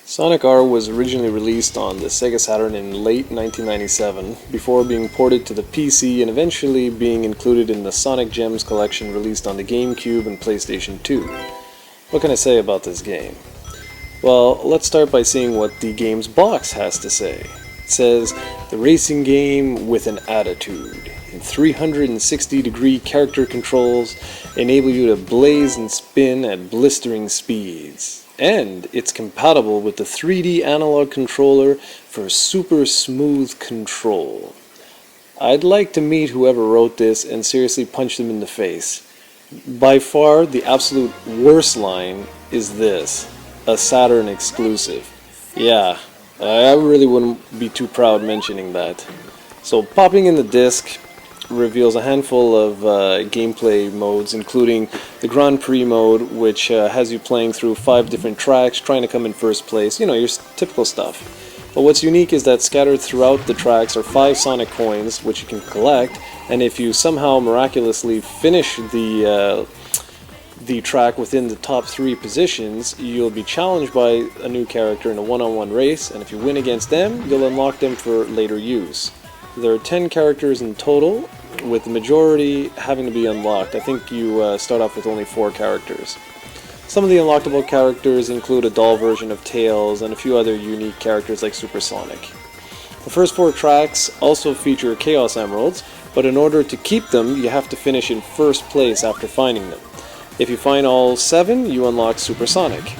Sonic R was originally released on the Sega Saturn in late 1997, before being ported to the PC and eventually being included in the Sonic Gems collection released on the GameCube and PlayStation 2. What can I say about this game? Well, let's start by seeing what the game's box has to say. It says, "The racing game with an attitude. And 360-degree character controls enable you to blaze and spin at blistering speeds. And it's compatible with the 3D analog controller for super smooth control." I'd like to meet whoever wrote this and seriously punch them in the face. By far, the absolute worst line is this: a Saturn exclusive. Yeah, I really wouldn't be too proud mentioning that. So popping in the disc reveals a handful of gameplay modes, including the Grand Prix mode, which has you playing through 5 different tracks, trying to come in first place, you know, your typical stuff. But what's unique is that scattered throughout the tracks are 5 Sonic coins, which you can collect, and if you somehow miraculously finish the track within the top 3 positions, you'll be challenged by a new character in a one-on-one race, and if you win against them, you'll unlock them for later use. There are 10 characters in total, with the majority having to be unlocked. I think you start off with only 4 characters. Some of the unlockable characters include a doll version of Tails and a few other unique characters like Super Sonic. The first 4 tracks also feature Chaos Emeralds, but in order to keep them, you have to finish in first place after finding them. If you find all 7, you unlock Super Sonic.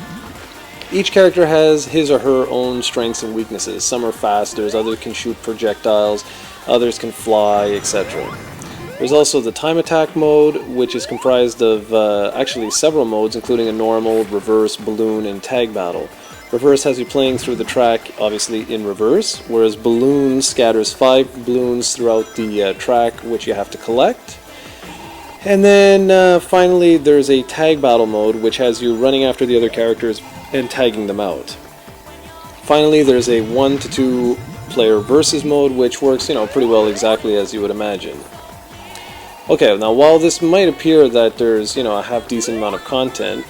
Each character has his or her own strengths and weaknesses. Some are faster, others can shoot projectiles, others can fly, etc. There's also the time attack mode, which is comprised of actually several modes, including a normal, reverse, balloon, and tag battle. Reverse has you playing through the track, obviously in reverse, whereas balloon scatters 5 balloons throughout the track, which you have to collect. And then finally there's a tag battle mode, which has you running after the other characters and tagging them out. Finally, there's a 1 to 2 player versus mode, which works, you know, pretty well, exactly as you would imagine. Okay, now while this might appear that there's, you know, a half decent amount of content,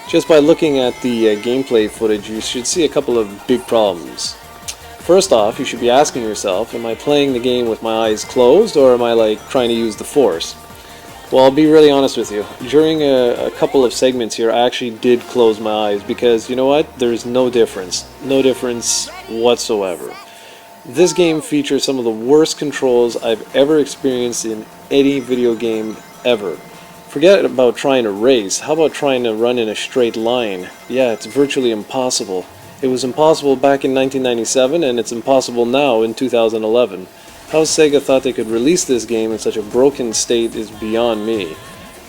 just by looking at the gameplay footage, you should see a couple of big problems. First off, you should be asking yourself, am I playing the game with my eyes closed, or am I like trying to use the Force? Well, I'll be really honest with you. During a couple of segments here, I actually did close my eyes because, you know what, there's no difference. No difference whatsoever. This game features some of the worst controls I've ever experienced in any video game ever. Forget about trying to race. How about trying to run in a straight line? Yeah, it's virtually impossible. It was impossible back in 1997, and it's impossible now in 2011. How Sega thought they could release this game in such a broken state is beyond me.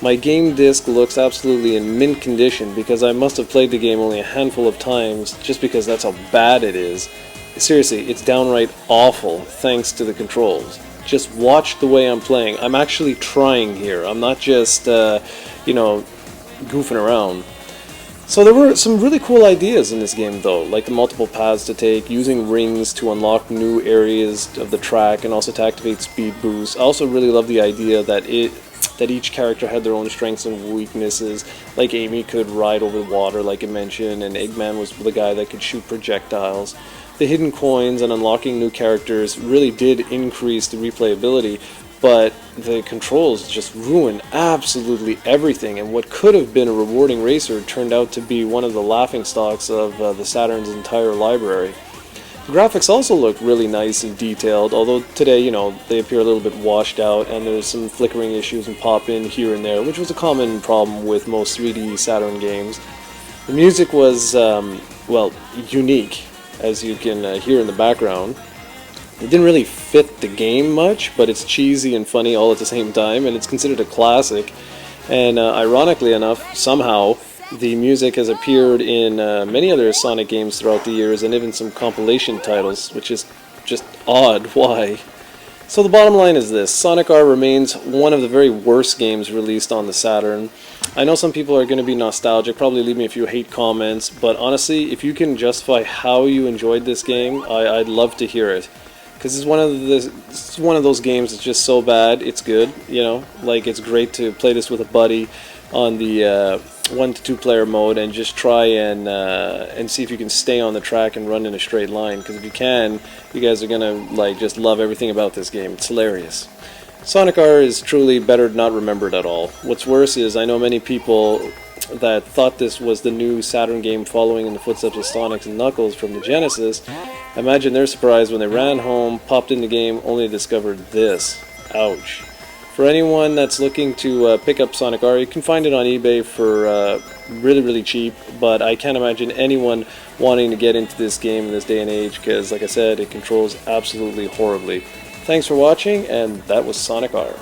My game disc looks absolutely in mint condition because I must have played the game only a handful of times, just because that's how bad it is. Seriously, it's downright awful thanks to the controls. Just watch the way I'm playing. I'm actually trying here. I'm not just, you know, goofing around. So there were some really cool ideas in this game though, like the multiple paths to take, using rings to unlock new areas of the track and also to activate speed boosts. I also really love the idea that each character had their own strengths and weaknesses. Like Amy could ride over the water, like I mentioned, and Eggman was the guy that could shoot projectiles. The hidden coins and unlocking new characters really did increase the replayability, but the controls just ruined absolutely everything, and what could have been a rewarding racer turned out to be one of the laughingstocks of the Saturn's entire library. The graphics also look really nice and detailed, although today, you know, they appear a little bit washed out and there's some flickering issues and pop-in here and there, which was a common problem with most 3D Saturn games. The music was, well, unique, as you can hear in the background. It didn't really fit the game much, but it's cheesy and funny all at the same time, and it's considered a classic. And ironically enough, somehow, the music has appeared in many other Sonic games throughout the years, and even some compilation titles, which is just odd. Why? So the bottom line is this: Sonic R remains one of the very worst games released on the Saturn. I know some people are going to be nostalgic, probably leave me a few hate comments, but honestly, if you can justify how you enjoyed this game, I'd love to hear it. Because it's one of those games that's just so bad, it's good, you know? Like, it's great to play this with a buddy on the 1 to 2 player mode and just try and see if you can stay on the track and run in a straight line. Because if you can, you guys are gonna like just love everything about this game. It's hilarious. Sonic R is truly better not remembered at all. What's worse is I know many people that thought this was the new Saturn game following in the footsteps of Sonic and Knuckles from the Genesis. Imagine their surprise when they ran home, popped in the game, only discovered this. Ouch. For anyone that's looking to pick up Sonic R, you can find it on eBay for really cheap, but I can't imagine anyone wanting to get into this game in this day and age because, like I said, it controls absolutely horribly. Thanks for watching, and that was Sonic R.